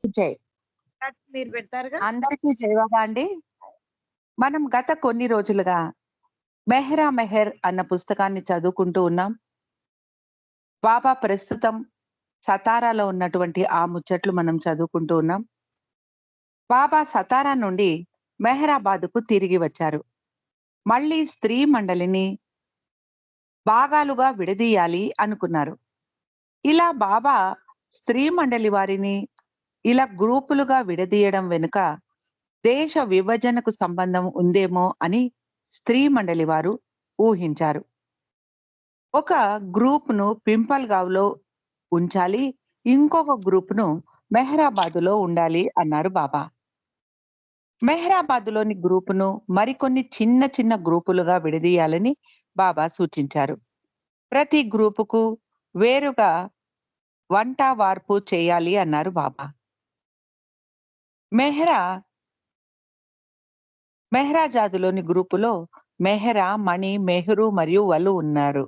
జై. మీరు పెడతారుగా? అందరికీ జయవాదా అండి. మనం గత కొన్ని రోజులుగా 'మెహ్రా మెహర్' అన్న పుస్తకాన్ని చదువుకుంటూ ఉన్నాం. బాబా ప్రస్తుతం సతారాలో ఉన్నటువంటి ఆ ముచ్చట్లు మనం చదువుకుంటూ ఉన్నాం. బాబా సతారా నుండి మెహరాబాద్‌కు తిరిగి వచ్చారు. మళ్ళీ స్త్రీ మండలిని భాగాలుగా విడదీయాలి అనుకున్నారు. ఇలా బాబా స్త్రీ మండలి వారిని ఇలా గ్రూపులుగా విడదీయడం వెనుక దేశ విభజనకు సంబంధం ఉందేమో అని స్త్రీ మండలి వారు ఊహించారు. ఒక గ్రూప్‌ను పింపల్గావ్‌లో ఉంచాలి. ఇంకొక గ్రూప్‌ను మెహ్రాబాదులో ఉండాలి అన్నారు బాబా. మెహ్రాబాద్‌లోని గ్రూపును మరికొన్ని చిన్న చిన్న గ్రూపులుగా విడదీయాలని బాబా సూచించారు. ప్రతి గ్రూపుకు వేరుగా వంట వార్పు చేయాలి అన్నారు బాబా. మెహ్రా మెహ్రాజాదులోని గ్రూపులో మెహ్రా, మణి, మెహ్రు మరియు వలు ఉన్నారు.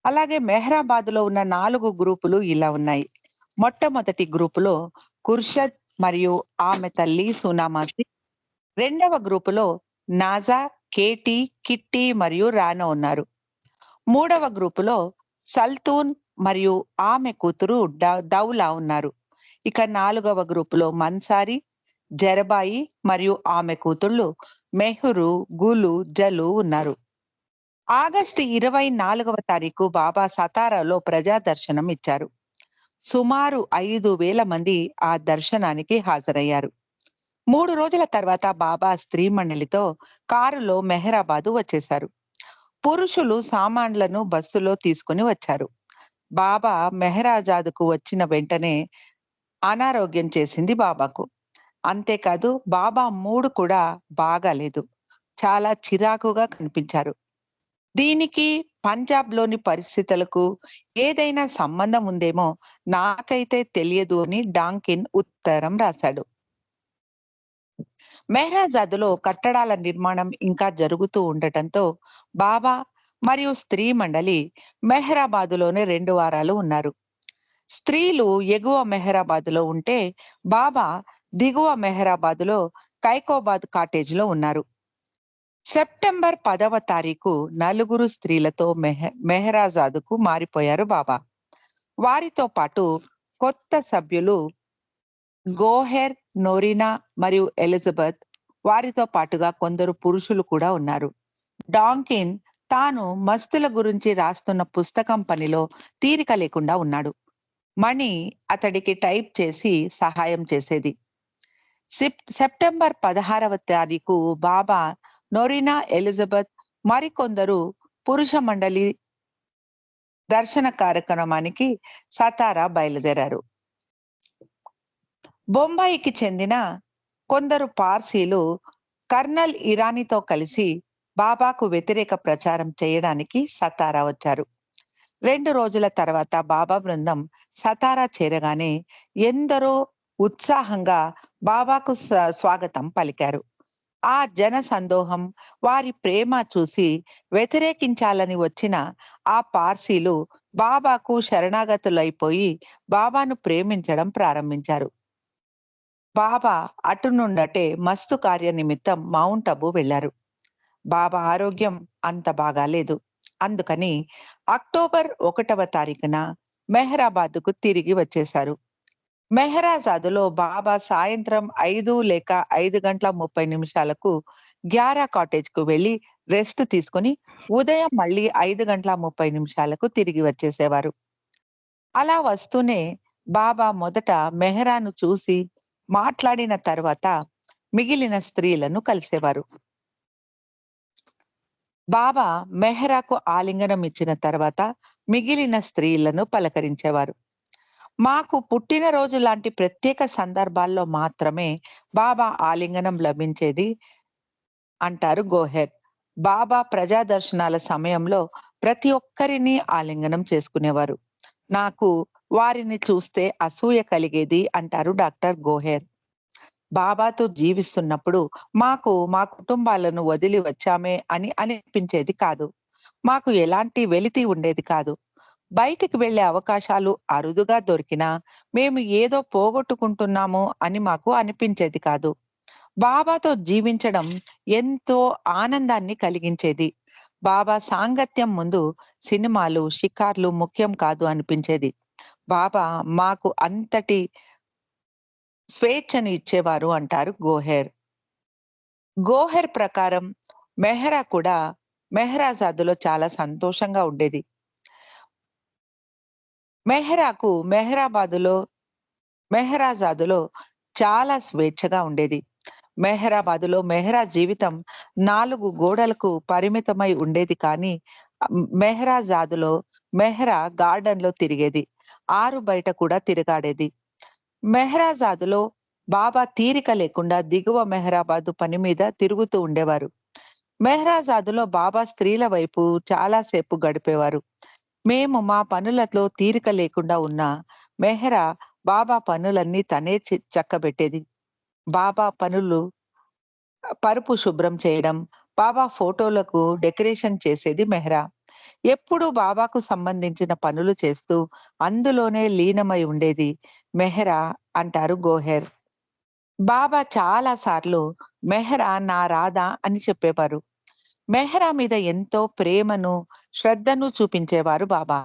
అలాగే మెహ్రాబాద్‌లో ఉన్న 4 గ్రూపులు ఇలా ఉన్నాయి. మొట్టమొదటి గ్రూపులో కుర్షద్ మరియు ఆమె తల్లి సునామాసి. రెండవ గ్రూపులో నాజా, కేటీ, కిట్టి మరియు రానా ఉన్నారు. మూడవ గ్రూపులో సల్తూన్ మరియు ఆమె కూతురు దౌలా ఉన్నారు. ఇక నాలుగవ గ్రూపులో మన్సారి, జరబాయి మరియు ఆమె కూతుళ్ళు మెహ్రు, గులు, జలు ఉన్నారు. ఆగస్టు 24వ తారీఖు బాబా సతారాలో ప్రజా దర్శనం ఇచ్చారు. సుమారు 5,000 మంది ఆ దర్శనానికి హాజరయ్యారు. 3 రోజుల తర్వాత బాబా స్త్రీ మండలితో కారులో మెహ్రాబాదు వచ్చేశారు. పురుషులు సామాన్లను బస్సులో తీసుకుని వచ్చారు. బాబా మెహ్రాజాదుకు వచ్చిన వెంటనే అనారోగ్యం చేసింది బాబాకు. అంతేకాదు బాబా మూడ్ కూడా బాగాలేదు. చాలా చిరాకుగా కనిపించారు. దీనికి పంజాబ్‌లోని పరిస్థితులకు ఏదైనా సంబంధం ఉందేమో నాకైతే తెలియదు అని డాంకిన్ ఉత్తరం రాశాడు. మెహ్రాజాద్‌లో కట్టడాల నిర్మాణం ఇంకా జరుగుతూ ఉండటంతో బాబా మరియు స్త్రీ మండలి మెహ్రాబాదులోనే 2 వారాలు ఉన్నారు. స్త్రీలు ఎగువ మెహ్రాబాద్‌లో ఉంటే బాబా దిగువ మెహ్రాబాద్‌లో కైకోబాద్ కాటేజ్‌లో ఉన్నారు. సెప్టెంబర్ 10వ తారీఖు నలుగురు స్త్రీలతో మెహ్రాజాద్‌కు మారిపోయారు బాబా. వారితో పాటు కొత్త సభ్యులు గోహెర్, నోరినా మరియు ఎలిజబెత్, వారితో పాటుగా కొందరు పురుషులు కూడా ఉన్నారు. డాంకిన్ తాను మస్తుల గురించి రాస్తున్న పుస్తకం పనిలో తీరిక లేకుండా ఉన్నాడు. మణి అతడికి టైప్ చేసి సహాయం చేసేది. సెప్టెంబర్ 16వ తారీఖు బాబా, నోరినా, ఎలిజబెత్ మరికొందరు పురుష మండలి దర్శన కార్యక్రమానికి సతారా బయలుదేరారు. బొంబాయికి చెందిన కొందరు పార్సీలు కర్నల్ ఇరానీతో కలిసి బాబాకు వ్యతిరేక ప్రచారం చేయడానికి సతారా వచ్చారు. 2 రోజుల తర్వాత బాబా బృందం సతారా చేరగానే ఎందరో ఉత్సాహంగా బాబాకు స్వాగతం పలికారు. ఆ జన సందోహం, వారి ప్రేమ చూసి వ్యతిరేకించాలని వచ్చిన ఆ పార్సీలు బాబాకు శరణాగతులైపోయి బాబాను ప్రేమించడం ప్రారంభించారు. బాబా అటు నుండటే మస్తు కార్య నిమిత్తం మౌంట్ అబూ వెళ్లారు. బాబా ఆరోగ్యం అంత బాగాలేదు. అందుకని అక్టోబర్ 1వ తారీఖున మెహ్రాబాద్‌కు తిరిగి వచ్చేశారు. మెహ్రాజాద్‌లో బాబా సాయంత్రం 5 లేక 5:30 గ్యారా కాటేజ్‌కు వెళ్లి రెస్ట్ తీసుకొని ఉదయం మళ్ళీ 5:30 తిరిగి వచ్చేసేవారు. అలా వస్తూనే బాబా మొదట మెహ్రాను చూసి మాట్లాడిన తర్వాత మిగిలిన స్త్రీలను కలిసేవారు. బాబా మెహ్రాకు ఆలింగనం ఇచ్చిన తర్వాత మిగిలిన స్త్రీలను పలకరించేవారు. మాకు పుట్టినరోజు లాంటి ప్రత్యేక సందర్భాల్లో మాత్రమే బాబా ఆలింగనం లభించేది అంటారు గోహెర్. బాబా ప్రజా దర్శనాల సమయంలో ప్రతి ఒక్కరిని ఆలింగనం చేసుకునేవారు. నాకు వారిని చూస్తే అసూయ కలిగేది అంటారు డాక్టర్ గోహెర్. బాబాతో జీవిస్తున్నప్పుడు మాకు మా కుటుంబాలను వదిలి వచ్చామే అని అనిపించేది కాదు. మాకు ఎలాంటి వెలితి ఉండేది కాదు. బయటికి వెళ్ళే అవకాశాలు అరుదుగా దొరికినా మేము ఏదో పోగొట్టుకుంటున్నాము అని మాకు అనిపించేది కాదు. బాబాతో జీవించడం ఎంతో ఆనందాన్ని కలిగించేది. బాబా సాంగత్యం ముందు సినిమాలు, షికార్లు ముఖ్యం కాదు అనిపించేది. బాబా మాకు అంతటి స్వేచ్ఛను ఇచ్చేవారు అంటారు గోహెర్. గోహెర్ ప్రకారం మెహ్రా కూడా మెహ్రాజాద్‌లో చాలా సంతోషంగా ఉండేది. మెహ్రాకు మెహ్రాజాద్‌లో చాలా స్వేచ్ఛగా ఉండేది. మెహ్రా జీవితం 4 గోడలకు పరిమితమై ఉండేది కానీ మెహ్రాజాద్‌లో మెహ్రా గార్డెన్‌లో తిరిగేది. ఆరు బయట కూడా తిరుగాడేది. మెహ్రాజాద్‌లో బాబా తీరిక లేకుండా దిగువ మెహ్రాబాదు పని మీద తిరుగుతూ ఉండేవారు. మెహ్రాజాద్‌లో బాబా స్త్రీల వైపు చాలా సేపు గడిపేవారు. మేము మా పనులతో తీరిక లేకుండా ఉన్నా మెహ్రా బాబా పనులన్నీ తనే చక్కబెట్టేది. బాబా పనులు పరుపు శుభ్రం చేయడం, బాబా ఫోటోలకు డెకరేషన్ చేసేది మెహ్రా. ఎప్పుడూ బాబాకు సంబంధించిన పనులు చేస్తూ అందులోనే లీనమై ఉండేది మెహ్రా అంటారు గోహెర్. బాబా చాలా సార్లు మెహ్రా నా రాధా అని చెప్పేవారు. మెహ్రా మీద ఎంతో ప్రేమను, శ్రద్ధను చూపించేవారు బాబా.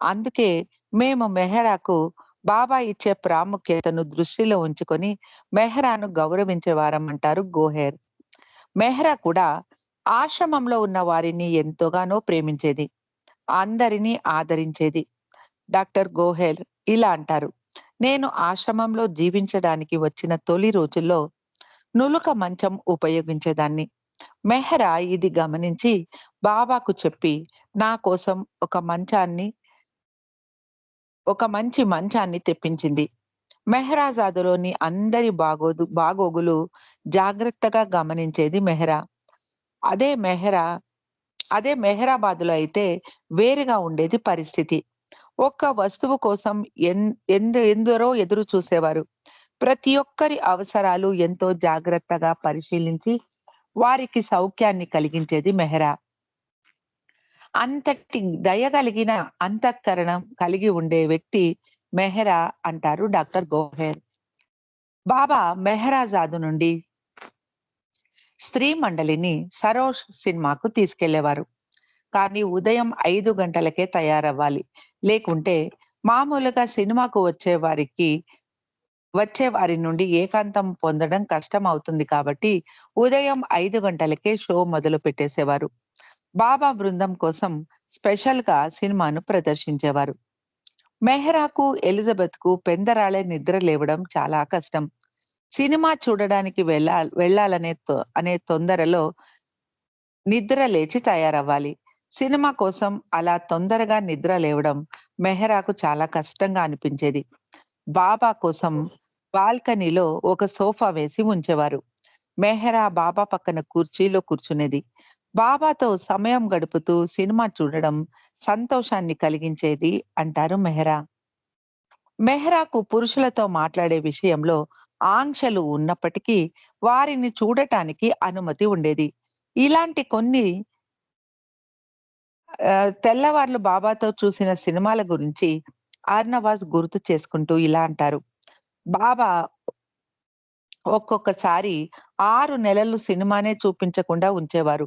అందుకే మేము మెహ్రాకు బాబా ఇచ్చే ప్రాముఖ్యతను దృష్టిలో ఉంచుకొని మెహ్రాను గౌరవించేవారమంటారు గోహెర్. మెహ్రా కూడా ఆశ్రమంలో ఉన్న వారిని ఎంతోగానో ప్రేమించేది. అందరినీ ఆదరించేది. డాక్టర్ గోహెల్ ఇలా అంటారు. నేను ఆశ్రమంలో జీవించడానికి వచ్చిన తొలి రోజుల్లో నులక మంచం ఉపయోగించేదాన్ని. మెహ్రా ఇది గమనించి బాబాకు చెప్పి నా కోసం ఒక మంచి మంచాన్ని తెప్పించింది. మెహ్రాజాదులోని అందరి బాగోగులు జాగ్రత్తగా గమనించేది మెహ్రా. అదే మెహ్రా అదే మెహ్రాబాద్‌లో అయితే వేరుగా ఉండేది పరిస్థితి. ఒక్క వస్తువు కోసం ఎన్ ఎంద ఎందరో ఎదురు చూసేవారు. ప్రతి ఒక్కరి అవసరాలు ఎంతో జాగ్రత్తగా పరిశీలించి వారికి సౌఖ్యాన్ని కలిగించేది మెహ్రా. అంతటి దయగలిగిన అంతఃకరణం కలిగి ఉండే వ్యక్తి మెహ్రా అంటారు డాక్టర్ గోహెర్. బాబా మెహ్రాజాదు నుండి స్త్రీ మండలిని సరోష్ సినిమాకు తీసుకెళ్లేవారు. కానీ ఉదయం 5 గంటలకే తయారవ్వాలి. లేకుంటే మామూలుగా సినిమాకు వచ్చే వారి నుండి ఏకాంతం పొందడం కష్టమవుతుంది కాబట్టి ఉదయం 5 గంటలకే షో మొదలు పెట్టేసేవారు. బాబా బృందం కోసం స్పెషల్‌గా సినిమాను ప్రదర్శించేవారు. మెహ్రాకు, ఎలిజబెత్‌కు పెందరాళే నిద్ర లేవడం చాలా కష్టం. సినిమా చూడడానికి అనే తొందరలో నిద్ర లేచి తయారవ్వాలి. సినిమా కోసం అలా తొందరగా నిద్ర లేవడం మెహ్రాకు చాలా కష్టంగా అనిపించేది. బాబా కోసం బాల్కనీలో ఒక సోఫా వేసి ఉంచేవారు. మెహ్రా బాబా పక్కన కుర్చీలో కూర్చునేది. బాబాతో సమయం గడుపుతూ సినిమా చూడడం సంతోషాన్ని కలిగించేది అంటారు మెహ్రా. మెహ్రాకు పురుషులతో మాట్లాడే విషయంలో ఆంక్షలు ఉన్నప్పటికీ వారిని చూడటానికి అనుమతి ఉండేది. ఇలాంటి కొన్ని తెల్లవార్లు బాబాతో చూసిన సినిమాల గురించి అర్నవాజ్ గుర్తు చేసుకుంటూ ఇలా అంటారు. బాబా ఒక్కొక్కసారి 6 నెలలు సినిమానే చూపించకుండా ఉంచేవారు.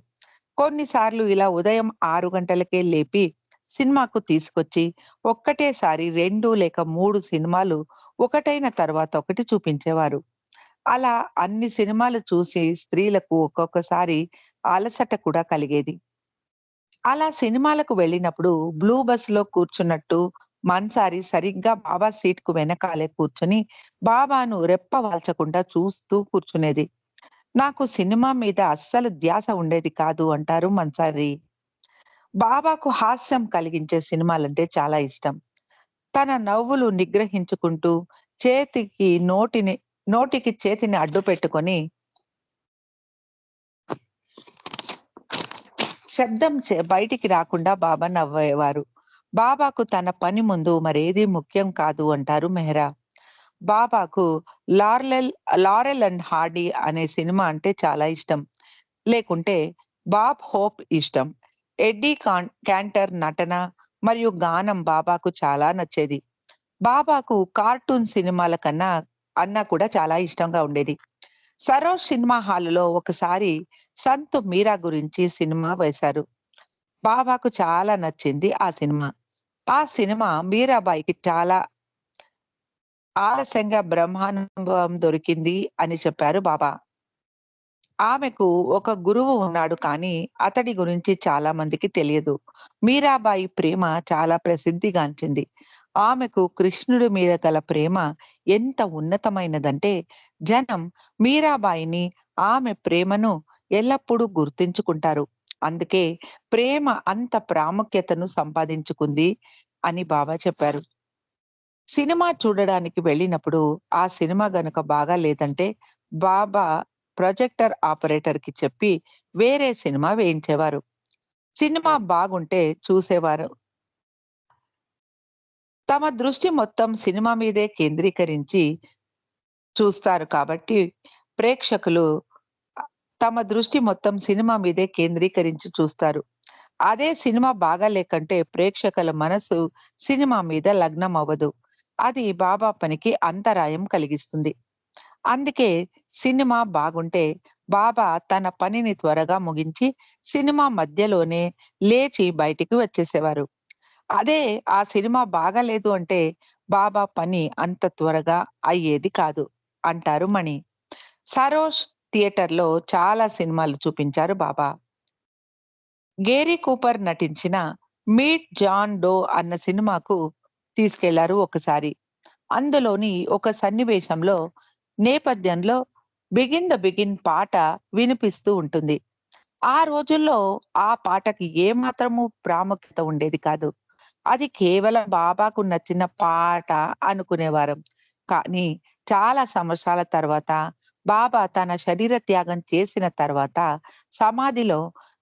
కొన్నిసార్లు ఇలా ఉదయం 6 గంటలకే లేపి సినిమాకు తీసుకొచ్చి ఒక్కటేసారి 2 లేక 3 సినిమాలు ఒకటైన తర్వాత ఒకటి చూపించేవారు. అలా అన్ని సినిమాలు చూసి స్త్రీలకు ఒక్కొక్కసారి అలసట కూడా కలిగేది. అలా సినిమాలకు వెళ్ళినప్పుడు బ్లూ బస్‌లో కూర్చున్నట్టు మన్సారి సరిగ్గా బాబా సీట్‌కు వెనకాలే కూర్చొని బాబాను రెప్ప వాల్చకుండా చూస్తూ కూర్చునేది. నాకు సినిమా మీద అస్సలు ధ్యాస ఉండేది కాదు అంటారు మన్సారి. బాబాకు హాస్యం కలిగించే సినిమాలంటే చాలా ఇష్టం. తన నవ్వులు నిగ్రహించుకుంటూ చేతికి నోటిని నోటికి చేతిని అడ్డు పెట్టుకొని బయటికి రాకుండా బాబా నవ్వేవారు. బాబాకు తన పని ముందు మరేదీ ముఖ్యం కాదు అంటారు మెహ్రా. బాబాకు లారెల్ 'లారెల్ అండ్ హార్డీ' అనే సినిమా అంటే చాలా ఇష్టం. లేకుంటే 'బాబ్ హోప్' ఇష్టం. ఎడ్డీ క్యాంటర్ నటన మరియు గానం బాబాకు చాలా నచ్చేది. బాబాకు కార్టూన్ సినిమాల కన్నా అన్నా కూడా చాలా ఇష్టంగా ఉండేది. సరోజ్ సినిమా హాల్‌లో ఒకసారి 'సంతు మీరా' గురించి సినిమా వేశారు. బాబాకు చాలా నచ్చింది ఆ సినిమా. ఆ సినిమా మీరాబాయికి చాలా ఆలస్యంగా బ్రహ్మానుభవం దొరికింది అని చెప్పారు బాబా. ఆమెకు ఒక గురువు ఉన్నాడు కానీ అతడి గురించి చాలా మందికి తెలియదు. మీరాబాయి ప్రేమ చాలా ప్రసిద్ధిగాంచింది. ఆమెకు కృష్ణుడి మీద గల ప్రేమ ఎంత ఉన్నతమైనదంటే జనం మీరాబాయిని, ఆమె ప్రేమను ఎల్లప్పుడూ గుర్తుంచుకుంటారు. అందుకే ప్రేమ అంత ప్రాముఖ్యతను సంపాదించుకుంది అని బాబా చెప్పారు. సినిమా చూడడానికి వెళ్ళినప్పుడు ఆ సినిమా గనుక బాగా లేదంటే బాబా ప్రొజెక్టర్ ఆపరేటర్‌కి చెప్పి వేరే సినిమా వేయించేవారు. సినిమా బాగుంటే చూసేవారు. తమ దృష్టి మొత్తం సినిమా మీదే కేంద్రీకరించి చూస్తారు కాబట్టి ప్రేక్షకులు ఆహ్, తమ దృష్టి మొత్తం సినిమా మీదే కేంద్రీకరించి చూస్తారు. అదే సినిమా బాగా లేకంటే ప్రేక్షకుల మనసు సినిమా మీద లగ్నమవ్వదు. అది బాబా పనికి అంతరాయం కలిగిస్తుంది. అందుకే సినిమా బాగుంటే బాబా తన పనిని త్వరగా ముగించి సినిమా మధ్యలోనే లేచి బయటికి వచ్చేసేవారు. అదే ఆ సినిమా బాగాలేదు అంటే బాబా పని అంత త్వరగా అయ్యేది కాదు అంటారు మణి. సరోజ్ థియేటర్‌లో చాలా సినిమాలు చూపించారు బాబా. గేరీ కూపర్ నటించిన 'మీట్ జాన్ డో' అన్న సినిమాకు తీసుకెళ్లారు ఒకసారి. అందులోని ఒక సన్నివేశంలో నేపథ్యంలో 'బిగిన్ ద బిగిన్' పాట వినిపిస్తూ ఉంటుంది. ఆ రోజుల్లో ఆ పాటకి ఏమాత్రము ప్రాముఖ్యత ఉండేది కాదు. అది కేవలం బాబాకు నచ్చిన పాట అనుకునేవారం. కానీ చాలా సంవత్సరాల తర్వాత బాబా తన శరీర త్యాగం చేసిన తర్వాత సమాధిలో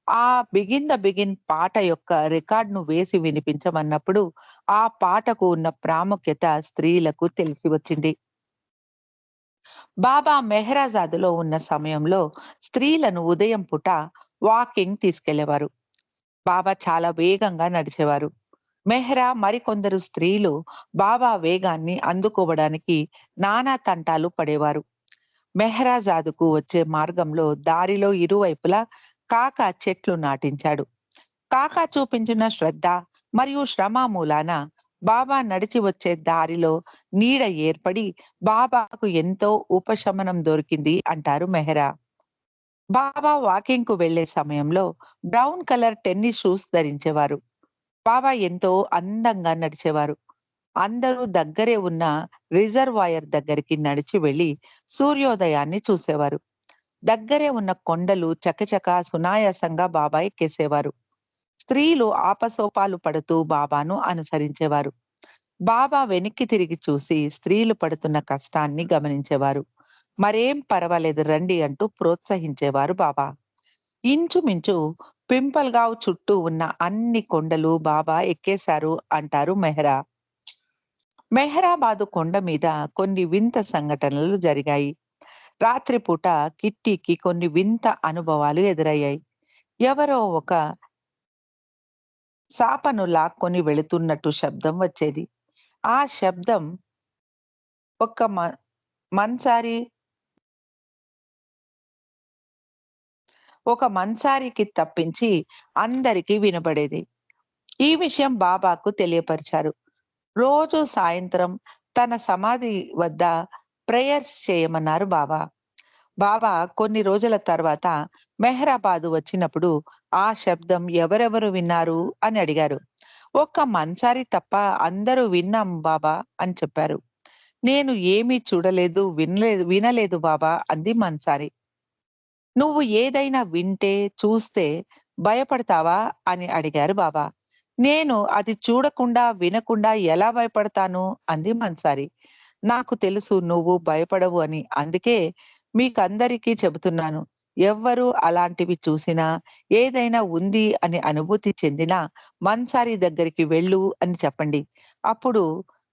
ఆ 'బిగిన్ ద బిగిన్' పాట యొక్క రికార్డ్‌ను వేసి వినిపించమన్నప్పుడు ఆ పాటకు ఉన్న ప్రాముఖ్యత స్త్రీలకు తెలిసి వచ్చింది. బాబా మెహ్రాజాద్‌లో ఉన్న సమయంలో స్త్రీలను ఉదయం పూట వాకింగ్ తీసుకెళ్లేవారు. బాబా చాలా వేగంగా నడిచేవారు. మెహ్రా మరికొందరు స్త్రీలు బాబా వేగాన్ని అందుకోవడానికి నానా తంటాలు పడేవారు. మెహ్రాజాద్‌కు వచ్చే మార్గంలో దారిలో ఇరువైపులా కాకా చెట్లు నాటించాడు. కాకా చూపించిన శ్రద్ధ మరియు శ్రమ మూలాన బాబా నడిచి వచ్చే దారిలో నీడ ఏర్పడి బాబాకు ఎంతో ఉపశమనం దొరికింది అంటారు మెహ్రా. బాబా వాకింగ్ కు వెళ్లే సమయంలో బ్రౌన్ కలర్ టెన్నిస్ షూస్ ధరించేవారు. బాబా ఎంతో అందంగా నడిచేవారు. అందరూ దగ్గరే ఉన్న రిజర్వాయర్ దగ్గరికి నడిచి వెళ్లి సూర్యోదయాన్ని చూసేవారు. దగ్గరే ఉన్న కొండలు చకచక సునాయాసంగా బాబా ఎక్కేసేవారు. స్త్రీలు ఆపసోపాలు పడుతూ బాబాను అనుసరించేవారు. బాబా వెనక్కి తిరిగి చూసి స్త్రీలు పడుతున్న కష్టాన్ని గమనించేవారు. మరేం పర్వాలేదు రండి అంటూ ప్రోత్సహించేవారు బాబా. ఇంచుమించు పింపల్గావ్ చుట్టూ ఉన్న అన్ని కొండలు బాబా ఎక్కేశారు అంటారు మెహ్రా. మెహ్రాబాదు కొండ మీద కొన్ని వింత సంఘటనలు జరిగాయి. రాత్రిపూట కిట్టీకి కొన్ని వింత అనుభవాలు ఎదురయ్యాయి. ఎవరో ఒక సాపను లాక్కొని వెళుతున్నట్టు శబ్దం వచ్చేది. ఆ శబ్దం ఒక్క మన్సారి ఒక మన్సారికి తప్పించి అందరికీ వినబడేది. ఈ విషయం బాబాకు తెలియపరిచారు. రోజు సాయంత్రం తన సమాధి వద్ద ప్రేయర్స్ చేయమన్నారు బాబా. బాబా కొన్ని రోజుల తర్వాత మెహ్రాబాదు వచ్చినప్పుడు ఆ శబ్దం ఎవరెవరు విన్నారు అని అడిగారు. ఒక్క మన్సారి తప్ప అందరూ విన్నాం బాబా అని చెప్పారు. నేను ఏమీ చూడలేదు, వినలేదు బాబా అంది మన్సారి. నువ్వు ఏదైనా వింటే, చూస్తే భయపడతావా అని అడిగారు బాబా. నేను అది చూడకుండా, వినకుండా ఎలా భయపడతాను అంది మన్సారి. నాకు తెలుసు నువ్వు భయపడవు అని. అందుకే మీకందరికీ చెబుతున్నాను. ఎవ్వరు అలాంటివి చూసినా, ఏదైనా ఉంది అని అనుభూతి చెందినా మన్సారి దగ్గరికి వెళ్ళు అని చెప్పండి. అప్పుడు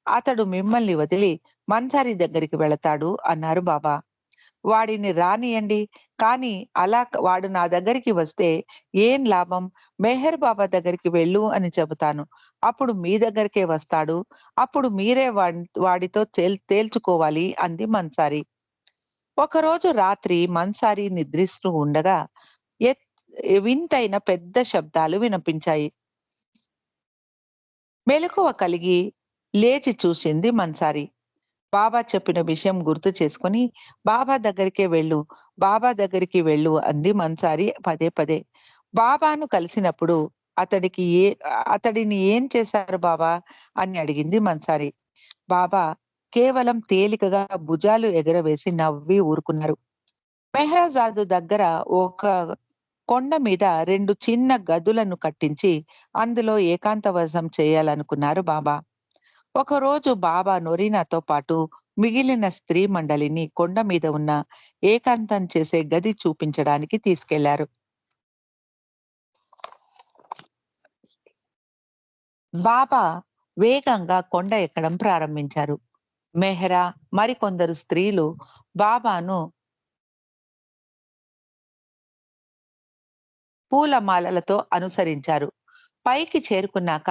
అతడు మిమ్మల్ని వదిలి మన్సారి దగ్గరికి వెళతాడు అన్నారు బాబా. వాడిని రానియండి. కానీ వాడు నా దగ్గరికి వస్తే ఏం లాభం? మెహర్ బాబా దగ్గరికి వెళ్ళు అని చెబుతాను. అప్పుడు మీ దగ్గరికే వస్తాడు. అప్పుడు మీరే వాడితో తేల్చుకోవాలి అంది మన్సారి. ఒకరోజు రాత్రి మన్సారి నిద్రిస్తూ ఉండగా ఎత్ వింతైన పెద్ద శబ్దాలు వినిపించాయి. మెలకువ కలిగి లేచి చూసింది మన్సారి. బాబా చెప్పిన విషయం గుర్తు చేసుకొని, "బాబా దగ్గరికే వెళ్ళు, బాబా దగ్గరికి వెళ్ళు" అంది మన్సారి పదే పదే. బాబాను కలిసినప్పుడు అతడికి ఏ అతడిని "ఏం చేశారు బాబా" అని అడిగింది మన్సారి. బాబా కేవలం తేలికగా భుజాలు ఎగరవేసి నవ్వి ఊరుకున్నారు. మెహ్రాజాదు దగ్గర ఒక కొండ మీద 2 చిన్న గదులను కట్టించి అందులో ఏకాంతవాసం చేయాలనుకున్నారు బాబా. ఒకరోజు బాబా నొరీనాతో పాటు మిగిలిన స్త్రీ మండలిని కొండ మీద ఉన్న ఏకాంతం చేసే గది చూపించడానికి తీసుకెళ్లారు. బాబా వేగంగా కొండ ఎక్కడం ప్రారంభించారు. మెహ్రా మరికొందరు స్త్రీలు బాబాను పూలమాలలతో అనుసరించారు. పైకి చేరుకున్నాక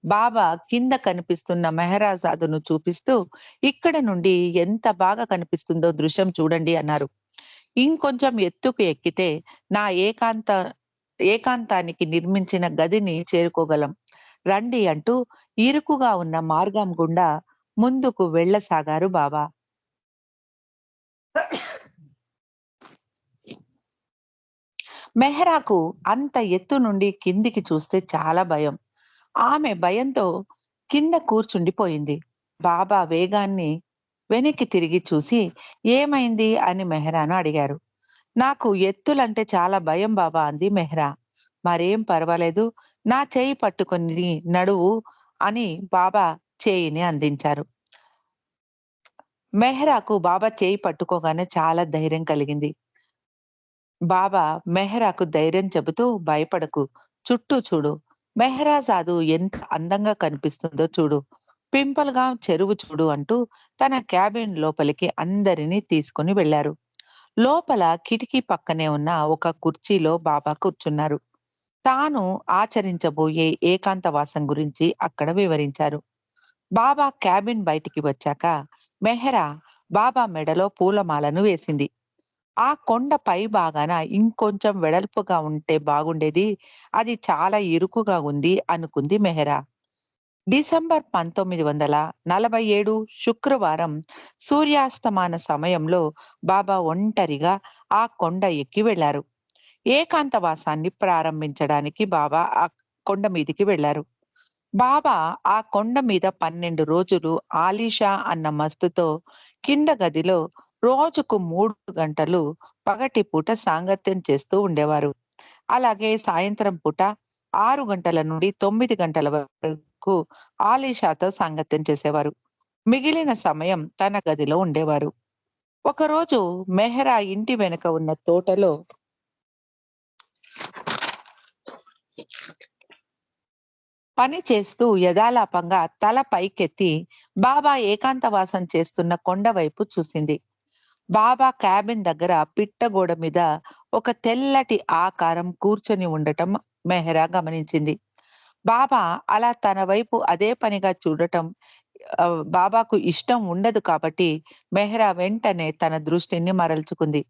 బాబా కింద కనిపిస్తున్న మెహరాజాదును చూపిస్తూ, "ఇక్కడ నుండి ఎంత బాగా కనిపిస్తుందో దృశ్యం చూడండి" అన్నారు. "ఇంకొంచెం ఎత్తుకు ఎక్కితే నా ఏకాంతానికి నిర్మించిన గదిని చేరుకోగలం. రండి" అంటూ ఇరుకుగా ఉన్న మార్గం గుండా ముందుకు వెళ్ళసాగారు బాబా. మెహ్రాకు అంత ఎత్తు నుండి కిందికి చూస్తే చాలా భయం. ఆమె భయంతో కింద కూర్చుండిపోయింది. బాబా వేగాన్ని వెనక్కి తిరిగి చూసి, "ఏమైంది?" అని మెహ్రాను అడిగారు. "నాకు ఎత్తులంటే చాలా భయం బాబా" అంది మెహ్రా. "మరేం పర్వాలేదు. నా చేయి పట్టుకొని నడువు" అని బాబా చేయిని అందించారు. మెహ్రాకు బాబా చేయి పట్టుకోగానే చాలా ధైర్యం కలిగింది. బాబా మెహ్రాకు ధైర్యం చెబుతూ, "భయపడకు. చుట్టూ చూడు. మెహ్రాజాదు ఎంత అందంగా కనిపిస్తుందో చూడు. పింపుల్‌గా చెరువు చూడు" అంటూ తన క్యాబిన్ లోపలికి అందరినీ తీసుకొని వెళ్లారు. లోపల కిటికీ పక్కనే ఉన్న ఒక కుర్చీలో బాబా కూర్చున్నారు. తాను ఆచరించబోయే ఏకాంతవాసం గురించి అక్కడ వివరించారు. బాబా క్యాబిన్ బయటికి వచ్చాక మెహ్రా బాబా మెడలో పూలమాలను వేసింది. "ఆ కొండ పై భాగాన ఇంకొంచెం వెడల్పుగా ఉంటే బాగుండేది. అది చాలా ఇరుకుగా ఉంది" అనుకుంది మెహ్రా. డిసెంబర్ 1947 శుక్రవారం సూర్యాస్తమాన సమయంలో బాబా ఒంటరిగా ఆ కొండ ఎక్కి వెళ్లారు. ఏకాంతవాసాన్ని ప్రారంభించడానికి బాబా ఆ కొండ మీదికి వెళ్లారు. బాబా ఆ కొండ మీద 12 రోజులు ఆలీషా అన్న మస్తుతో కింద గదిలో రోజుకు 3 గంటలు పగటిపూట సాంగత్యం చేస్తూ ఉండేవారు. అలాగే సాయంత్రం పూట 6 గంటల నుండి 9 గంటల వరకు ఆలీషాతో సాంగత్యం చేసేవారు. మిగిలిన సమయం తన గదిలో ఉండేవారు. ఒకరోజు మెహ్రా ఇంటి వెనుక ఉన్న తోటలో పని చేస్తూ యథాలాపంగా తల పైకెత్తి బాబా ఏకాంతవాసం చేస్తున్న కొండ వైపు చూసింది. బాబా క్యాబిన్ దగ్గర పిట్టగోడ మీద ఒక తెల్లటి ఆకారం కూర్చొని ఉండటం మెహ్రా గమనించింది. బాబా అలా తన వైపు అదే పనిగా చూడటం బాబాకు ఇష్టం ఉండదు కాబట్టి మెహ్రా వెంటనే తన దృష్టిని మరల్చుకుంది.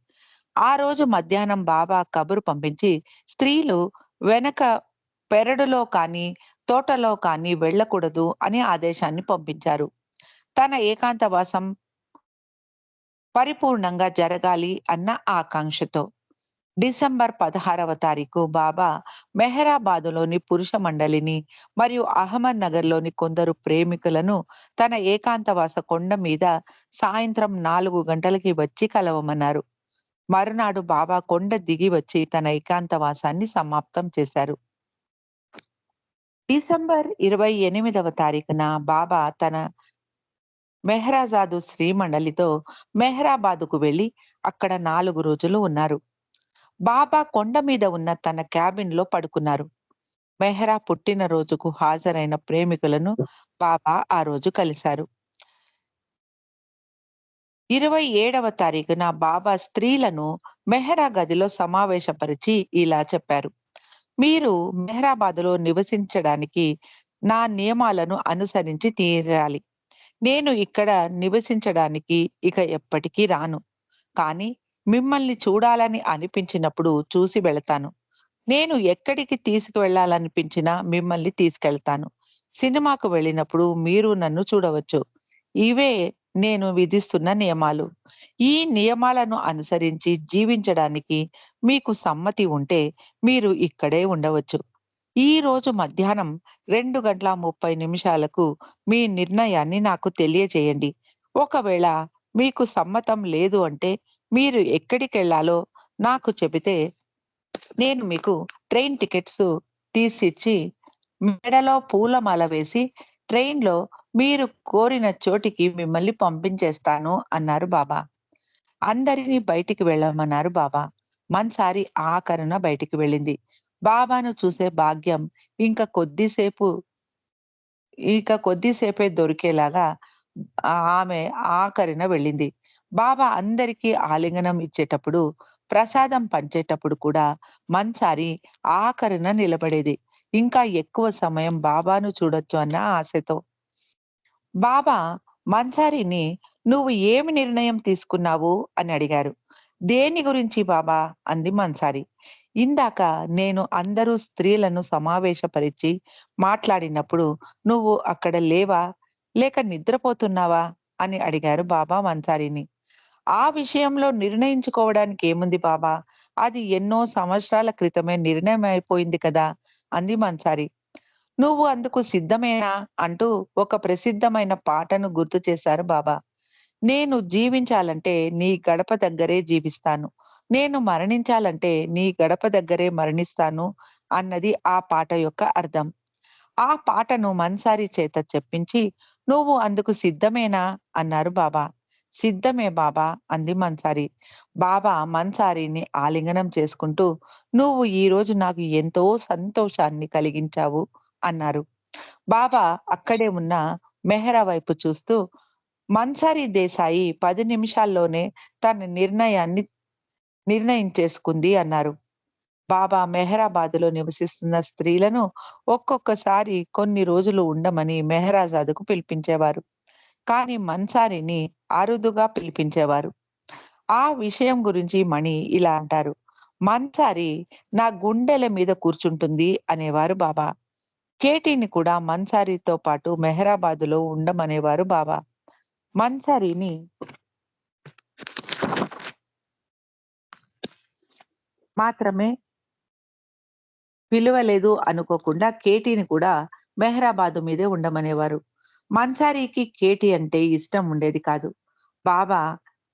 ఆ రోజు మధ్యాహ్నం బాబా కబురు పంపించి స్త్రీలు వెనక పెరడులో కానీ, తోటలో కానీ వెళ్ళకూడదు అని ఆదేశాన్ని పంపించారు. తన ఏకాంతవాసం పరిపూర్ణంగా జరగాలి అన్న ఆకాంక్షతో. డిసెంబర్ 16వ తారీఖు బాబా మెహరాబాదులోని పురుష మండలిని మరియు అహ్మద్ నగర్‌లోని కొందరు ప్రేమికులను తన ఏకాంతవాస కొండ మీద సాయంత్రం 4 గంటలకి వచ్చి కలవమన్నారు. మరునాడు బాబా కొండ దిగి వచ్చి తన ఏకాంతవాసాన్ని సమాప్తం చేశారు. డిసెంబర్ 28వ తారీఖున బాబా తన మెహ్రాజాదు శ్రీమండలితో మెహ్రాబాదుకు వెళ్లి అక్కడ 4 రోజులు ఉన్నారు. బాబా కొండ మీద ఉన్న తన క్యాబిన్‌లో పడుకున్నారు. మెహ్రా పుట్టినరోజుకు హాజరైన ప్రేమికులను బాబా ఆ రోజు కలిశారు. 27వ తారీఖున బాబా స్త్రీలను మెహ్రా గదిలో సమావేశపరిచి ఇలా చెప్పారు. మీరు మెహ్రాబాదులో నివసించడానికి నా నియమాలను అనుసరించి తీరాలి. నేను ఇక్కడ నివసించడానికి ఇక ఎప్పటికీ రాను. కానీ మిమ్మల్ని చూడాలని అనిపించినప్పుడు చూసి వెళతాను. నేను ఎక్కడికి తీసుకువెళ్ళాలనిపించినా మిమ్మల్ని తీసుకెళ్తాను. సినిమాకు వెళ్ళినప్పుడు మీరు నన్ను చూడవచ్చు. ఇవే నేను విధిస్తున్న నియమాలు. ఈ నియమాలను అనుసరించి జీవించడానికి మీకు సమ్మతి ఉంటే మీరు ఇక్కడే ఉండవచ్చు. ఈ రోజు మధ్యాహ్నం 2:30 మీ నిర్ణయాన్ని నాకు తెలియజేయండి. ఒకవేళ మీకు సమ్మతం లేదు అంటే మీరు ఎక్కడికెళ్ళాలో నాకు చెబితే నేను మీకు ట్రైన్ టికెట్స్ తీసిచ్చి, మెడలో పూలమాల వేసి ట్రైన్‌లో మీరు కోరిన చోటికి మిమ్మల్ని పంపించేస్తాను అన్నారు బాబా. అందరినీ బయటికి వెళ్ళమన్నారు బాబా. మన్సారి ఆఖరున బయటికి వెళ్ళింది. బాబాను చూసే భాగ్యం ఇంక కొద్దిసేపు ఇక కొద్దిసేపే దొరికేలాగా ఆమె ఆఖరిన వెళ్ళింది. బాబా అందరికీ ఆలింగనం ఇచ్చేటప్పుడు, ప్రసాదం పంచేటప్పుడు కూడా మన్సారి ఆఖరిన నిలబడేది. ఇంకా ఎక్కువ సమయం బాబాను చూడొచ్చు అన్న ఆశతో. బాబా మన్సారిని "నువ్వు ఏమి నిర్ణయం తీసుకున్నావు?" అని అడిగారు. "దేని గురించి బాబా?" అంది మన్సారి. "ఇందాక నేను అందరూ స్త్రీలను సమావేశపరిచి మాట్లాడినప్పుడు నువ్వు అక్కడ లేవా? లేక నిద్రపోతున్నావా?" అని అడిగారు బాబా మన్సారిని. "ఆ విషయంలో నిర్ణయించుకోవడానికి ఏముంది బాబా? అది ఎన్నో సంవత్సరాల క్రితమే నిర్ణయం అయిపోయింది కదా!" అంది మన్సారి. "నువ్వు అందుకు సిద్ధమేనా?" అంటూ ఒక ప్రసిద్ధమైన పాటను గుర్తు చేశారు బాబా. "నేను జీవించాలంటే నీ గడప దగ్గరే జీవిస్తాను. నేను మరణించాలంటే నీ గడప దగ్గరే మరణిస్తాను" అన్నది ఆ పాట యొక్క అర్థం. ఆ పాటను మన్సారి చేత చెప్పించి, "నువ్వు అందుకు సిద్ధమేనా?" అన్నారు బాబా. "సిద్ధమే బాబా" అంది మన్సారి. బాబా మన్సారిని ఆలింగనం చేసుకుంటూ, "నువ్వు ఈరోజు నాకు ఎంతో సంతోషాన్ని కలిగించావు" అన్నారు. బాబా అక్కడే ఉన్న మెహ్రా వైపు చూస్తూ, "మన్సారి దేశాయి 10 నిమిషాల్లోనే తన నిర్ణయించేసుకుంది" అన్నారు. బాబా మెహ్రాబాద్‌లో నివసిస్తున్న స్త్రీలను ఒక్కొక్కసారి కొన్ని రోజులు ఉండమని మెహ్రాజాద్‌కు పిలిపించేవారు. కానీ మన్సారిని అరుదుగా పిలిపించేవారు. ఆ విషయం గురించి మణి ఇలా అంటారు. "మన్సారి నా గుండెల మీద కూర్చుంటుంది" అనేవారు బాబా. కేటీని కూడా మన్సారితో పాటు మెహ్రాబాద్‌లో ఉండమనేవారు బాబా. మన్సారిని మాత్రమే పిలవలేదు అనుకోకుండా కేటీని కూడా మెహ్రాబాదు మీదే ఉండమనేవారు. మన్సారీకి కేటీ అంటే ఇష్టం ఉండేది కాదు. బాబా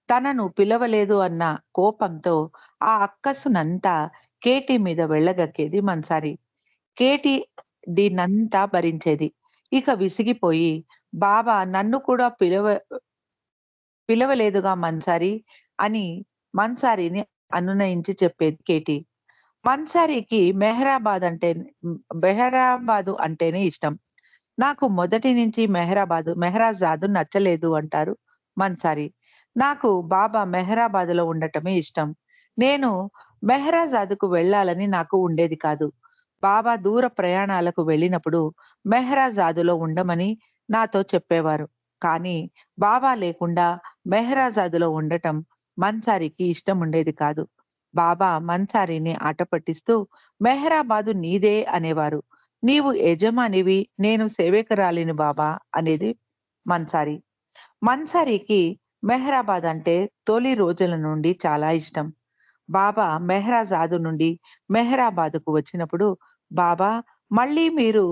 తనను పిలవలేదు అన్న కోపంతో ఆ అక్కసునంతా కేటీ మీద వెళ్ళగక్కేది మన్సారి. కేటీ దీన్నంతా భరించేది. ఇక విసిగిపోయి, "బాబా నన్ను కూడా పిలవలేదుగా మన్సారి" అని మన్సారిని అనునయించి చెప్పేది కేటీ. మన్సారీకి మెహరాబాదు అంటేనే ఇష్టం. నాకు మొదటి నుంచి మెహరాజాదు నచ్చలేదు అంటారు మన్సారి. నాకు బాబా మెహరాబాద్‌లో ఉండటమే ఇష్టం. నేను మెహరాజాద్‌కు వెళ్ళాలని నాకు ఉండేది కాదు. బాబా దూర ప్రయాణాలకు వెళ్ళినప్పుడు మెహరాజాదులో ఉండమని నాతో చెప్పేవారు. కానీ బాబా లేకుండా మెహరాజాదులో ఉండటం మన్సారికి ఇష్టం ఉండేది కాదు. బాబా మన్సారిని ఆట పట్టిస్తూ "మెహరాబాదు నీదే" అనేవారు. "నీవు యజమానివి, నేను సేవకురాలిని బాబా" అనేది మన్సారి. మన్సారికి మెహ్రాబాద్ అంటే తొలి రోజుల నుండి చాలా ఇష్టం. బాబా మెహ్రాజాదు నుండి మెహ్రాబాద్‌కు వచ్చినప్పుడు, "బాబా మళ్ళీ మీరు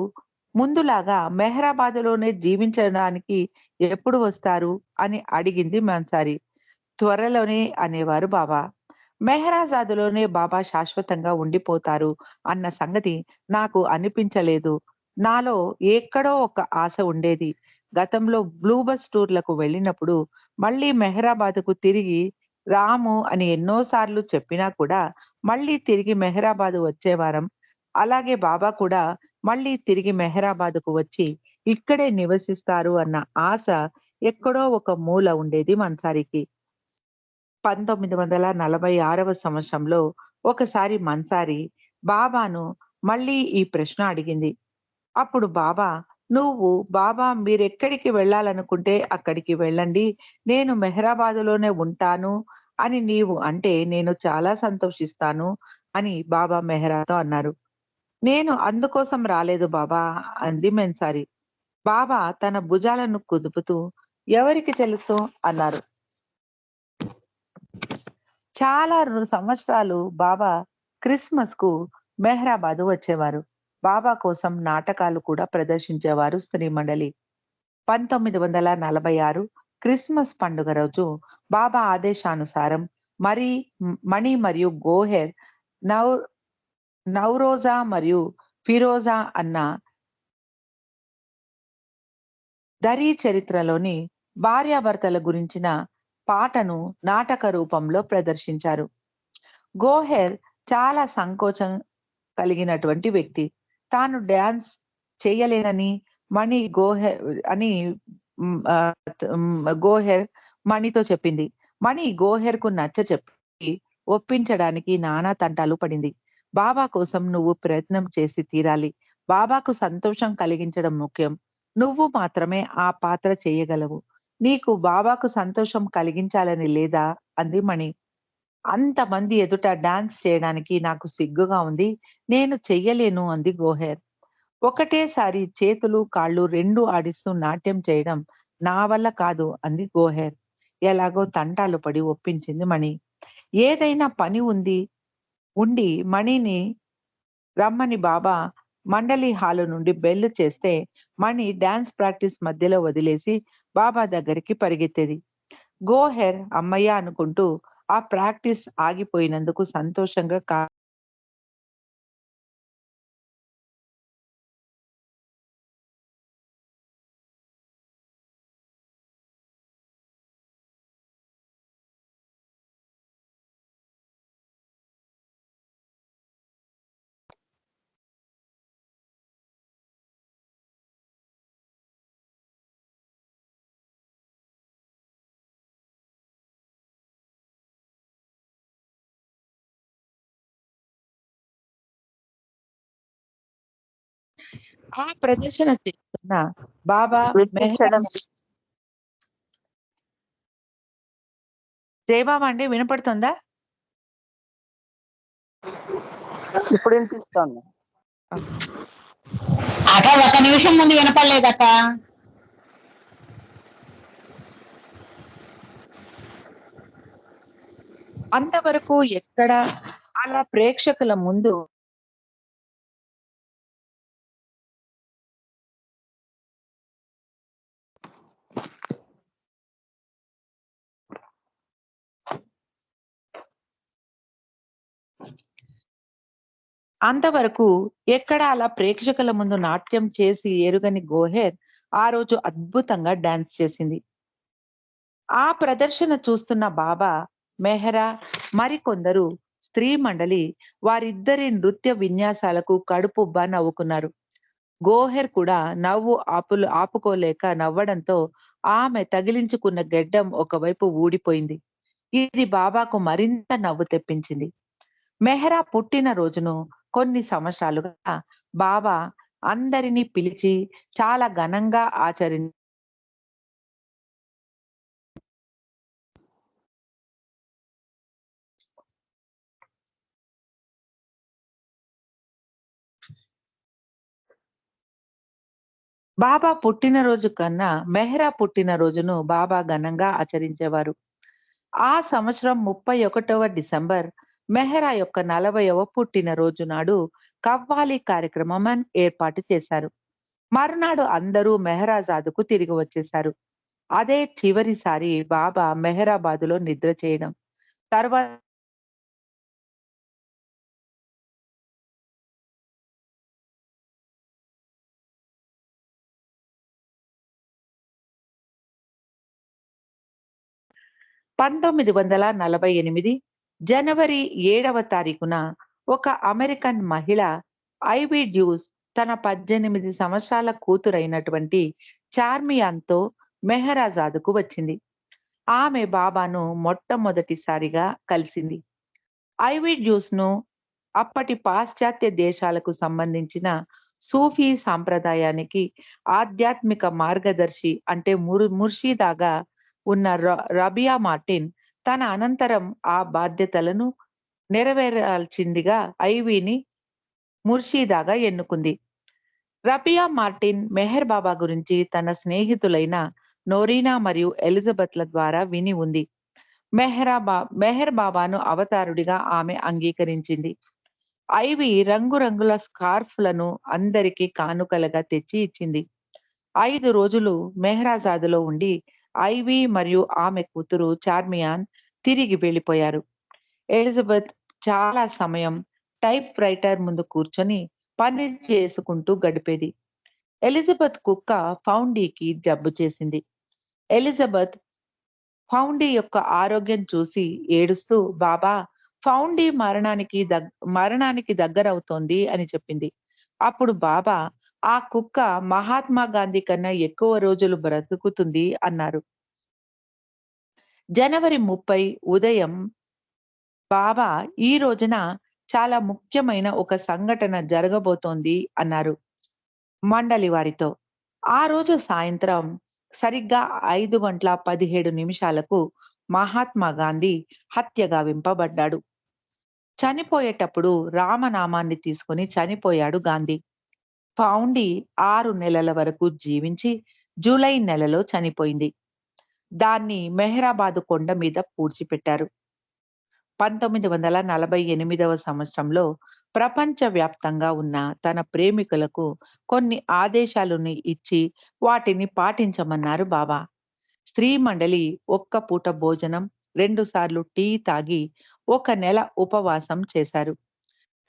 ముందులాగా మెహ్రాబాద్‌లోనే జీవించడానికి ఎప్పుడు వస్తారు?" అని అడిగింది మన్సారి. "త్వరలోనే" అనేవారు బాబా. మెహ్రాజాద్‌లోనే బాబా శాశ్వతంగా ఉండిపోతారు అన్న సంగతి నాకు అనిపించలేదు. నాలో ఎక్కడో ఒక ఆశ ఉండేది. గతంలో బ్లూ బస్ టూర్‌లకు వెళ్ళినప్పుడు మళ్ళీ మెహ్రాబాద్‌కు తిరిగి రాము అని ఎన్నో సార్లు చెప్పినా కూడా మళ్ళీ తిరిగి మెహ్రాబాద్ వచ్చేవారం. అలాగే బాబా కూడా మళ్ళీ తిరిగి మెహ్రాబాద్‌కు వచ్చి ఇక్కడే నివసిస్తారు అన్న ఆశ ఎక్కడో ఒక మూల ఉండేది మన్సారికి. 1946వ సంవత్సరంలో ఒకసారి మన్సారి బాబాను మళ్ళీ ఈ ప్రశ్న అడిగింది. అప్పుడు బాబా, "నువ్వు బాబా మీరెక్కడికి వెళ్ళాలనుకుంటే అక్కడికి వెళ్ళండి. నేను మెహరాబాదులోనే ఉంటాను అని నీవు అంటే నేను చాలా సంతోషిస్తాను" అని బాబా మెహరాతో అన్నారు. "నేను అందుకోసం రాలేదు బాబా" అంది మెన్సారి. బాబా తన భుజాలను కుదుపుతూ, "ఎవరికి తెలుసు" అన్నారు. చాలా సంవత్సరాలు బాబా క్రిస్మస్‌కు మెహ్రాబాదు వచ్చేవారు. బాబా కోసం నాటకాలు కూడా ప్రదర్శించేవారు స్త్రీ మండలి. 1946 క్రిస్మస్ పండుగ రోజు బాబా ఆదేశానుసారం మణి మరియు గోహెర్ నౌ నౌరోజా మరియు ఫిరోజా అన్న దరీ చరిత్రలోని భార్యాభర్తల గురించిన పాటను నాటక రూపంలో ప్రదర్శించారు. గోహెర్ చాలా సంకోచం కలిగినటువంటి వ్యక్తి. తాను డాన్స్ చేయలేనని మణి గోహెర్ అని గోహెర్ మణితో చెప్పింది. మణి గోహెర్‌కు నచ్చచెప్పి ఒప్పించడానికి నానా తంటాలు పడింది. బాబా కోసం నువ్వు ప్రయత్నం చేసి తీరాలి. బాబాకు సంతోషం కలిగించడం ముఖ్యం. నువ్వు మాత్రమే ఆ పాత్ర చేయగలవు. నీకు బాబాకు సంతోషం కలిగించాలని లేదా? అంది మణి. అంతమంది ఎదుట డాన్స్ చేయడానికి నాకు సిగ్గుగా ఉంది. నేను చెయ్యలేను అంది గోహెర్. ఒకటేసారి చేతులు, కాళ్ళు 2 ఆడిస్తూ నాట్యం చేయడం నా వల్ల కాదు అంది గోహెర్. ఎలాగో తంటాలు పడి ఒప్పించింది మణి. ఏదైనా పని ఉండి మణిని రమ్మని బాబా మండలి హాలు నుండి బెల్ చేస్తే మణి డాన్స్ ప్రాక్టీస్ మధ్యలో వదిలేసి బాబా దగ్గరికి పరిగెత్తేది. గోహెర్ హమ్మయ్య! అనుకుంటూ ఆ ప్రాక్టీస్ ఆగిపోయినందుకు సంతోషంగా ఆ ప్రదర్శన చేస్తున్న బాబా వినిపించడం జయబాబా అండి వినపడుతుందా? ఇప్పుడు వినిపిస్తోంది. అక్క ఒక నిమిషం ముందు వినపడలేదక్క. అంతవరకు ఎక్కడ అలా ప్రేక్షకుల ముందు అంతవరకు ఎక్కడ అలా ప్రేక్షకుల ముందు నాట్యం చేసి ఎరుగని గోహెర్ ఆ రోజు అద్భుతంగా డాన్స్ చేసింది. ఆ ప్రదర్శన చూస్తున్న బాబా, మెహ్రా మరికొందరు స్త్రీ మండలి వారిద్దరి నృత్య విన్యాసాలకు కడుపుబ్బా నవ్వుకున్నారు. గోహెర్ కూడా ఆపుకోలేక నవ్వడంతో ఆమె తగిలించుకున్న గెడ్డం ఒకవైపు ఊడిపోయింది. ఇది బాబాకు మరింత నవ్వు తెప్పించింది. మెహ్రా పుట్టిన రోజును కొన్ని సంవత్సరాలుగా బాబా అందరినీ పిలిచి చాలా ఘనంగా బాబా పుట్టినరోజు కన్నా మెహ్రా పుట్టినరోజును బాబా ఘనంగా ఆచరించేవారు. ఆ సంవత్సరం 31వ డిసెంబర్ మెహ్రా యొక్క 40వ పుట్టినరోజు నాడు కవ్వాలి కార్యక్రమం ఏర్పాటు చేశారు. మరునాడు అందరూ మెహ్రాజాదుకు తిరిగి వచ్చేశారు. అదే చివరిసారి బాబా మెహ్రాబాదులో నిద్ర చేయడం. తర్వాత పంతొమ్మిది వందల 1948 జనవరి 7వ తారీఖున ఒక అమెరికన్ మహిళ ఐవీ డ్యూస్ తన 18 సంవత్సరాల కూతురైనటువంటి చార్మియాన్‌తో మెహరాజాదుకు వచ్చింది. ఆమె బాబాను మొట్టమొదటిసారిగా కలిసింది. ఐవీ జ్యూస్‌ను అప్పటి పాశ్చాత్య దేశాలకు సంబంధించిన సూఫీ సాంప్రదాయానికి ఆధ్యాత్మిక మార్గదర్శి అంటే ముర్షిదాగా ఉన్న రబియా మార్టిన్ తన అనంతరం ఆ బాధ్యతలను నెరవేరాల్సిందిగా ఐవీని ముర్షిదాగా ఎన్నుకుంది. రబియా మార్టిన్ మెహర్ బాబా గురించి తన స్నేహితులైన నోరీనా మరియు ఎలిజబెత్ల ద్వారా విని ఉంది. మెహర్ బాబాను అవతారుడిగా ఆమె అంగీకరించింది. ఐవి రంగురంగుల స్కార్ఫ్‌లను అందరికీ కానుకలుగా తెచ్చి ఇచ్చింది. 5 రోజులు మెహ్రాజాద్‌లో ఉండి ఐవి మరియు ఆమె కూతురు చార్మియాన్ తిరిగి వెళ్ళిపోయారు. ఎలిజబెత్ చాలా సమయం టైప్ రైటర్ ముందు కూర్చొని పని చేసుకుంటూ గడిపేది. ఎలిజబెత్ కుక్క ఫౌండీకి జబ్బు చేసింది. ఎలిజబెత్ ఫౌండీ యొక్క ఆరోగ్యం చూసి ఏడుస్తూ బాబా ఫౌండీ మరణానికి దగ్గరవుతోంది అని చెప్పింది. అప్పుడు బాబా ఆ కుక్క మహాత్మా గాంధీ కన్నా ఎక్కువ రోజులు బ్రతుకుతుంది అన్నారు. జనవరి 30 ఉదయం బాబా ఈ రోజున చాలా ముఖ్యమైన ఒక సంఘటన జరగబోతోంది అన్నారు మండలి వారితో. ఆ రోజు సాయంత్రం సరిగ్గా 5:17 మహాత్మా గాంధీ హత్య గావింపబడ్డాడు. చనిపోయేటప్పుడు రామనామాన్ని తీసుకొని చనిపోయాడు గాంధీ. ఫౌండీ 6 నెలల వరకు జీవించి జూలై నెలలో చనిపోయింది. దాన్ని మెహ్రాబాదు కొండ మీద పూడ్చిపెట్టారు. 1948వ సంవత్సరంలో ప్రపంచవ్యాప్తంగా ఉన్న తన ప్రేమికులకు కొన్ని ఆదేశాలను ఇచ్చి వాటిని పాటించమన్నారు బాబా. స్త్రీ మండలి ఒక్క పూట భోజనం, 2 సార్లు టీ తాగి 1 నెల ఉపవాసం చేశారు.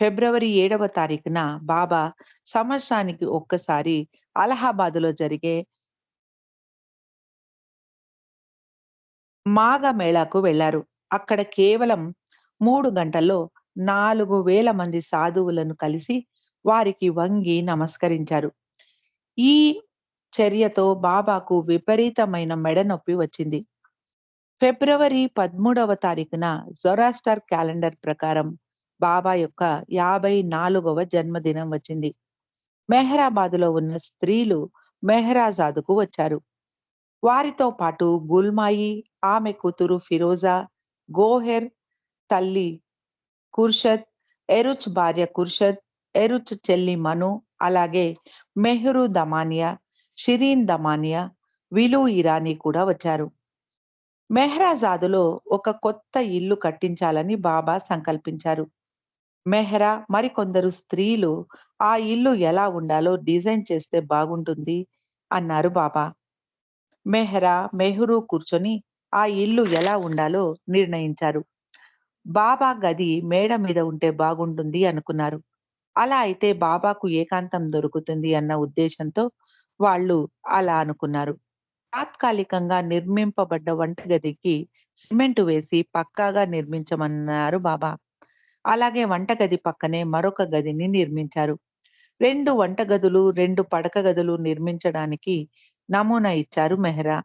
ఫిబ్రవరి 7వ తారీఖున బాబా సంవత్సరానికి ఒక్కసారి అలహాబాద్‌లో జరిగే మాఘ మేళాకు వెళ్లారు. అక్కడ కేవలం 3 గంటల్లో 4000 మంది సాధువులను కలిసి వారికి వంగి నమస్కరించారు. ఈ చర్యతో బాబాకు విపరీతమైన మెడనొప్పి వచ్చింది. ఫిబ్రవరి 13వ తారీఖున జొరాస్టర్ క్యాలెండర్ ప్రకారం బాబా యొక్క 54వ జన్మదినం వచ్చింది. మెహ్రాబాద్‌లో ఉన్న స్త్రీలు మెహ్రాజాద్‌కు వచ్చారు. వారితో పాటు గుల్మాయి, ఆమె కూతురు ఫిరోజా, గోహెర్ తల్లి ఖుర్షద్, ఎరుచ్ భార్య ఖుర్షద్, ఎరుచ్ చెల్లి మను, అలాగే మెహ్రూ దమానియా, షిరీన్ దమానియా, విలు ఇరానీ కూడా వచ్చారు. మెహ్రాజాద్‌లో ఒక కొత్త ఇల్లు కట్టించాలని బాబా సంకల్పించారు. మెహ్రా మరికొందరు స్త్రీలు ఆ ఇల్లు ఎలా ఉండాలో డిజైన్ చేస్తే బాగుంటుంది అన్నారు బాబా. మెహ్రా, మెహ్రూ కూర్చొని ఆ ఇల్లు ఎలా ఉండాలో నిర్ణయించారు. బాబా గది మేడ మీద ఉంటే బాగుంటుంది అనుకున్నారు. అలా అయితే బాబాకు ఏకాంతం దొరుకుతుంది అన్న ఉద్దేశంతో వాళ్ళు అలా అనుకున్నారు. తాత్కాలికంగా నిర్మింపబడ్డ వంటగదికి సిమెంట్ వేసి పక్కాగా నిర్మించమన్నారు బాబా. అలాగే వంటగది పక్కనే మరొక గదిని నిర్మించారు. 2 వంటగదులు, 2 పడక గదులు నిర్మించడానికి నమూనా ఇచ్చారు మెహ్రా.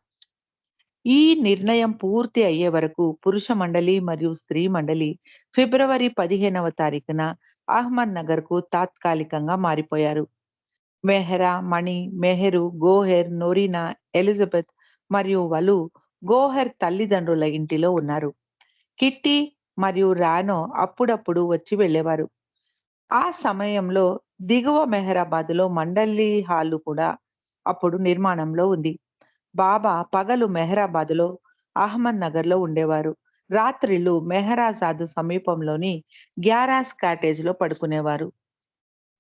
ఈ నిర్ణయం పూర్తి అయ్యే వరకు పురుష మండలి మరియు స్త్రీ మండలి ఫిబ్రవరి 15వ తారీఖున అహ్మద్ నగర్‌కు తాత్కాలికంగా మారిపోయారు. మెహ్రా, మణి, మెహరు, గోహెర్, నోరీనా, ఎలిజబెత్ మరియు వలు గోహెర్ తల్లిదండ్రుల ఇంటిలో ఉన్నారు. కిట్టి మరియు రానో అప్పుడప్పుడు వచ్చి వెళ్ళేవారు. ఆ సమయంలో దిగువ మెహరాబాద్‌లో మండలి హాలు కూడా అప్పుడు నిర్మాణంలో ఉంది. బాబా పగలు మెహరాబాద్‌లో, అహ్మద్ నగర్‌లో ఉండేవారు. రాత్రిళ్ళు మెహరాజాద్ సమీపంలోని గ్యారాస్ కాటేజ్‌లో పడుకునేవారు.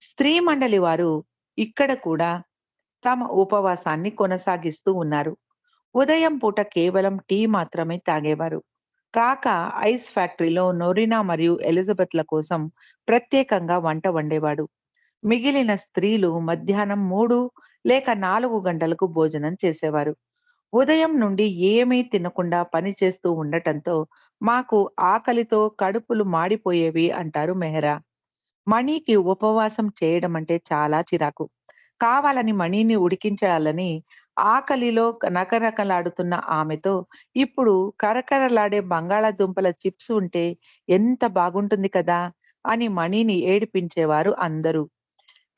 స్త్రీ మండలి వారు ఇక్కడ కూడా తమ ఉపవాసాన్ని కొనసాగిస్తూ ఉన్నారు. ఉదయం పూట కేవలం టీ మాత్రమే తాగేవారు. కాక ఐస్ ఫ్యాక్టరీలో నోరినా మరియు ఎలిజబెత్ల కోసం ప్రత్యేకంగా వంట వండేవాడు. మిగిలిన స్త్రీలు మధ్యాహ్నం 3 లేక 4 గంటలకు భోజనం చేసేవారు. ఉదయం నుండి ఏమీ తినకుండా పని చేస్తూ ఉండటంతో మాకు ఆకలితో కడుపులు మాడిపోయేవి అంటారు మెహ్రా. మణికి ఉపవాసం చేయడం అంటే చాలా చిరాకు. కావాలని మణిని ఉడికించాలని ఆకలిలో నకనకలాడుతున్న ఆమెతో ఇప్పుడు కరకరలాడే బంగాళాదుంపల చిప్స్ ఉంటే ఎంత బాగుంటుంది కదా అని మణిని ఏడిపించేవారు అందరూ.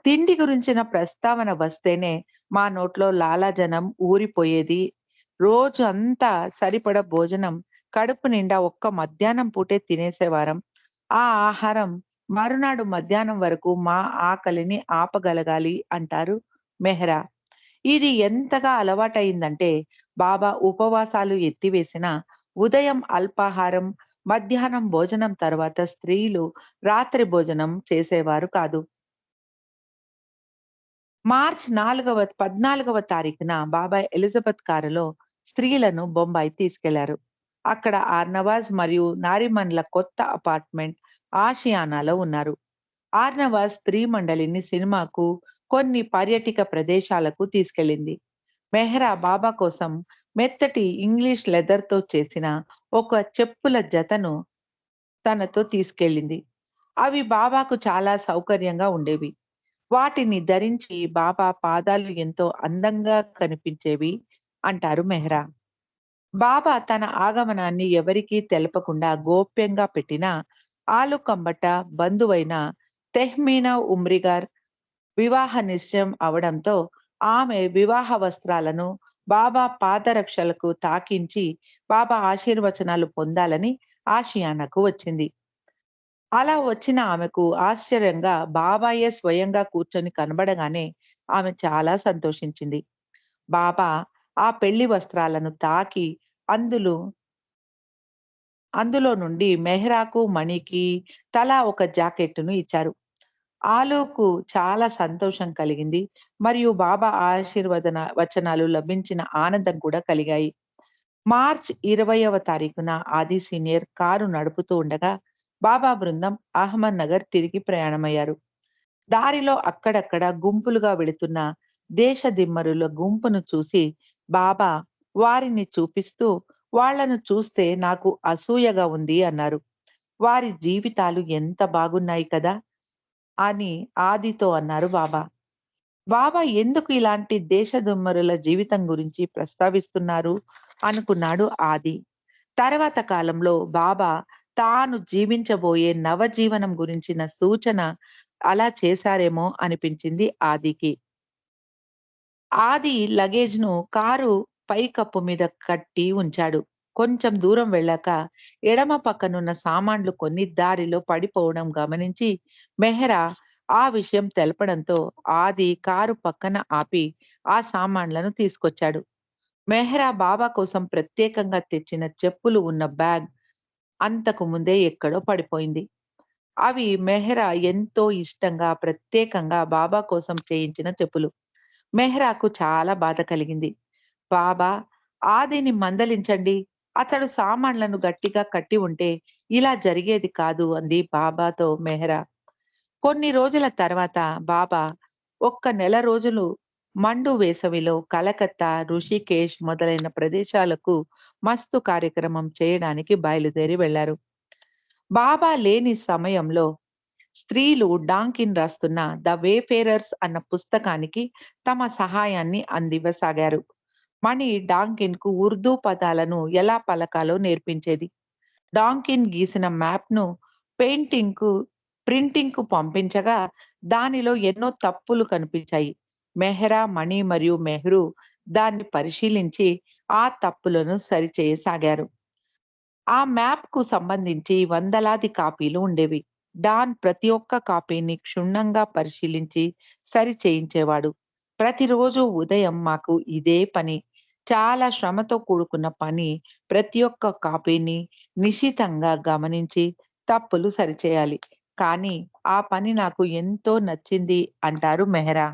తిండి గురించిన ప్రస్తావన వస్తేనే మా నోట్లో లాలాజలం ఊరిపోయేది. రోజు అంతా సరిపడా భోజనం కడుపు నిండా ఒక్క మధ్యాహ్నం పూటే తినేసేవారం. ఆ ఆహారం మరునాడు మధ్యాహ్నం వరకు మా ఆకలిని ఆపగలగాలి అంటారు మెహ్రా. ఇది ఎంతగా అలవాటయిందంటే బాబా ఉపవాసాలు ఎత్తివేసిన ఉదయం అల్పాహారం, మధ్యాహ్నం భోజనం తర్వాత స్త్రీలు రాత్రి భోజనం చేసేవారు కాదు. మార్చ్ 14వ తారీఖున బాబా ఎలిజబెత్ కారులో స్త్రీలను బొంబాయి తీసుకెళ్లారు. అక్కడ ఆర్నవాజ్ మరియు నారిమన్ల కొత్త అపార్ట్మెంట్ ఆషియానాలో ఉన్నారు. ఆర్నవాజ్ స్త్రీ మండలిని సినిమాకు, కొన్ని పర్యాటక ప్రదేశాలకు తీసుకెళ్ళింది. మెహ్రా బాబా కోసం మెత్తటి ఇంగ్లీష్ లెదర్ తో చేసిన ఒక చెప్పుల జతను తనతో తీసుకెళ్ళింది. అవి బాబాకు చాలా సౌకర్యంగా ఉండేవి. వాటిని ధరించి బాబా పాదాలు ఎంతో అందంగా కనిపించేవి అంటారు మెహ్రా. బాబా తన ఆగమనాన్ని ఎవరికీ తెలపకుండా గోప్యంగా పెట్టిన ఆలుకంబట బంధువైన తెహ్మీనా ఉమ్రిగార్ వివాహ నిశ్చయం అవడంతో ఆమె వివాహ వస్త్రాలను బాబా పాదరక్షలకు తాకించి బాబా ఆశీర్వచనాలు పొందాలని ఆషియానాకు వచ్చింది. అలా వచ్చిన ఆమెకు ఆశ్చర్యంగా బాబాయే స్వయంగా కూర్చొని కనబడగానే ఆమె చాలా సంతోషించింది. బాబా ఆ పెళ్లి వస్త్రాలను తాకి అందులో అందులో నుండి మెహ్రాకు, మణికి తలా ఒక జాకెట్టును ఇచ్చారు. ఆలోకు చాలా సంతోషం కలిగింది మరియు బాబా వచనాలు లభించిన ఆనందం కూడా కలిగాయి. మార్చ్ 20వ తారీఖున ఆది సీనియర్ కారు నడుపుతూ ఉండగా బాబా బృందం అహ్మద్ నగర్ తిరిగి ప్రయాణమయ్యారు. దారిలో అక్కడక్కడ గుంపులుగా వెళుతున్న దేశ దిమ్మరుల గుంపును చూసి బాబా వారిని చూపిస్తూ వాళ్ళను చూస్తే నాకు అసూయగా ఉంది అన్నారు. వారి జీవితాలు ఎంత బాగున్నాయి కదా అని ఆదితో అన్నారు బాబా. బాబా ఎందుకు ఇలాంటి దేశదుమ్మరుల జీవితం గురించి ప్రస్తావిస్తున్నారు అనుకున్నాడు ఆది. తర్వాత కాలంలో బాబా తాను జీవించబోయే నవజీవనం గురించిన సూచన అలా చేశారేమో అనిపించింది ఆదికి. ఆది లగేజ్‌ను కారు పైకప్పు మీద కట్టి ఉంచాడు. కొంచెం దూరం వెళ్ళాక ఎడమ పక్కనున్న సామాన్లు కొన్ని దారిలో పడిపోవడం గమనించి మెహ్రా ఆ విషయం తెలపడంతో ఆది కారు పక్కన ఆపి ఆ సామాన్లను తీసుకొచ్చాడు. మెహ్రా బాబా కోసం ప్రత్యేకంగా తెచ్చిన చెప్పులు ఉన్న బ్యాగ్ అంతకు ముందే ఎక్కడో పడిపోయింది. అవి మెహ్రా ఎంతో ఇష్టంగా ప్రత్యేకంగా బాబా కోసం చేయించిన చెప్పులు. మెహ్రాకు చాలా బాధ కలిగింది. బాబా ఆదిని మందలించండి. అతడు సామాన్లను గట్టిగా కట్టి ఉంటే ఇలా జరిగేది కాదు అంది బాబాతో మెహ్రా. కొన్ని రోజుల తర్వాత బాబా ఒక్క నెల రోజులు మండు వేసవిలో కలకత్తా, ఋషికేశ్ మొదలైన ప్రదేశాలకు మస్తు కార్యక్రమం చేయడానికి బయలుదేరి వెళ్లారు. బాబా లేని సమయంలో స్త్రీలు డాంకిన్ రాస్తున్న ద వేఫేరర్స్ అన్న పుస్తకానికి తమ సహాయాన్ని అందివ్వసాగారు. మణి డాంకిన్ కు ఉర్దూ పదాలను ఎలా పలకాలో నేర్పించేది. డాంకిన్ గీసిన మ్యాప్‌ను పెయింటింగ్‌కు ప్రింటింగ్‌కు పంపించగా దానిలో ఎన్నో తప్పులు కనిపించాయి. మెహ్రా, మణి మరియు మెహ్రూ దాన్ని పరిశీలించి ఆ తప్పులను సరిచేయసాగారు. ఆ మ్యాప్‌కు సంబంధించి వందలాది కాపీలు ఉండేవి. డాన్ ప్రతి ఒక్క కాపీని క్షుణ్ణంగా పరిశీలించి సరిచేయించేవాడు. ప్రతిరోజు ఉదయం మాకు ఇదే పని. చాలా శ్రమతో కూడుకున్న పని. ప్రతి ఒక్క కాపీని నిశితంగా గమనించి తప్పులు సరిచేయాలి. కానీ ఆ పని నాకు ఎంతో నచ్చింది అంటారు మెహ్రా.